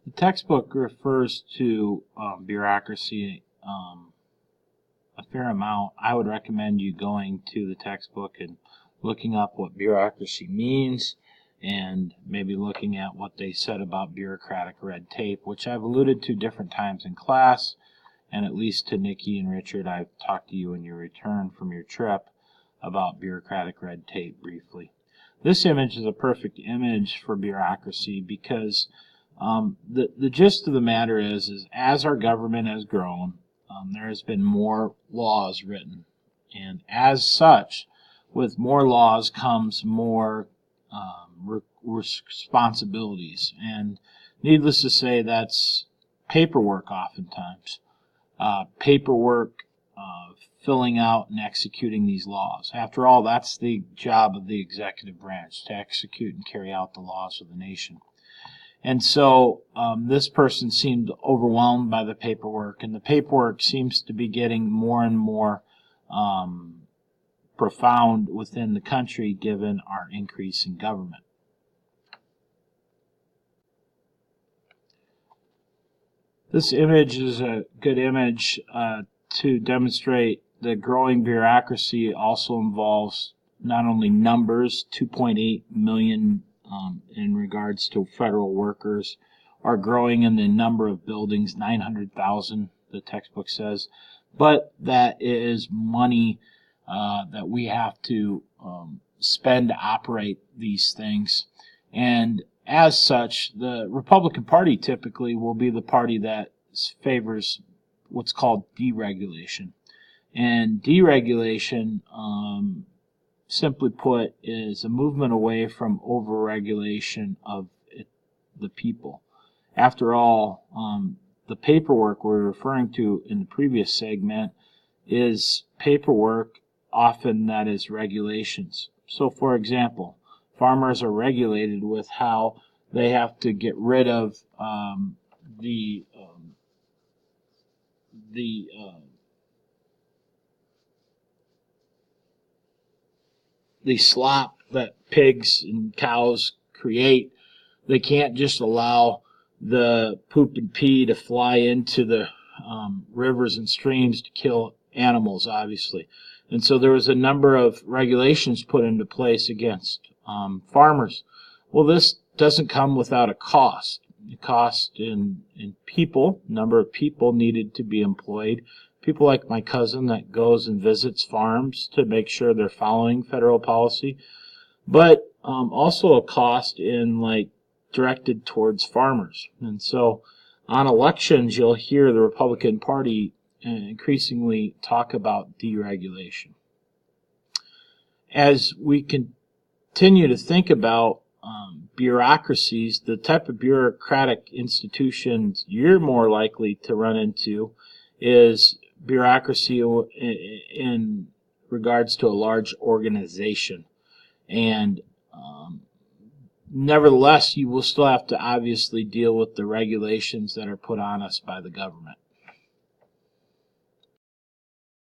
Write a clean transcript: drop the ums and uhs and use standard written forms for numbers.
The textbook refers to bureaucracy a fair amount. I would recommend you going to the textbook and looking up what bureaucracy means and maybe looking at what they said about bureaucratic red tape, which I've alluded to different times in class, and at least to Nikki and Richard, I've talked to you in your return from your trip about bureaucratic red tape briefly. This image is a perfect image for bureaucracy because the gist of the matter is as our government has grown, there has been more laws written. And as such, with more laws comes more responsibilities. And needless to say, that's paperwork oftentimes. Paperwork, filling out and executing these laws. After all, that's the job of the executive branch, to execute and carry out the laws of the nation. And so this person seemed overwhelmed by the paperwork, and the paperwork seems to be getting more and more profound within the country given our increase in government. This image is a good image to demonstrate that growing bureaucracy also involves not only numbers, 2.8 million in regards to federal workers, are growing in the number of buildings, 900,000, the textbook says, but that is money that we have to spend to operate these things. And as such, the Republican Party typically will be the party that favors what's called deregulation. And deregulation, simply put, is a movement away from overregulation of the people. After all, the paperwork we're referring to in the previous segment is paperwork, often that is regulations. So, for example, farmers are regulated with how they have to get rid of the slop that pigs and cows create. They can't just allow the poop and pee to fly into the rivers and streams to kill animals, obviously. And so there was a number of regulations put into place against farmers. Well, this doesn't come without a cost. The cost in people, number of people needed to be employed. People like my cousin that goes and visits farms to make sure they're following federal policy, but also a cost in directed towards farmers. And so on elections, you'll hear the Republican Party increasingly talk about deregulation. As we continue to think about bureaucracies, the type of bureaucratic institutions you're more likely to run into is bureaucracy in regards to a large organization. And nevertheless, you will still have to obviously deal with the regulations that are put on us by the government.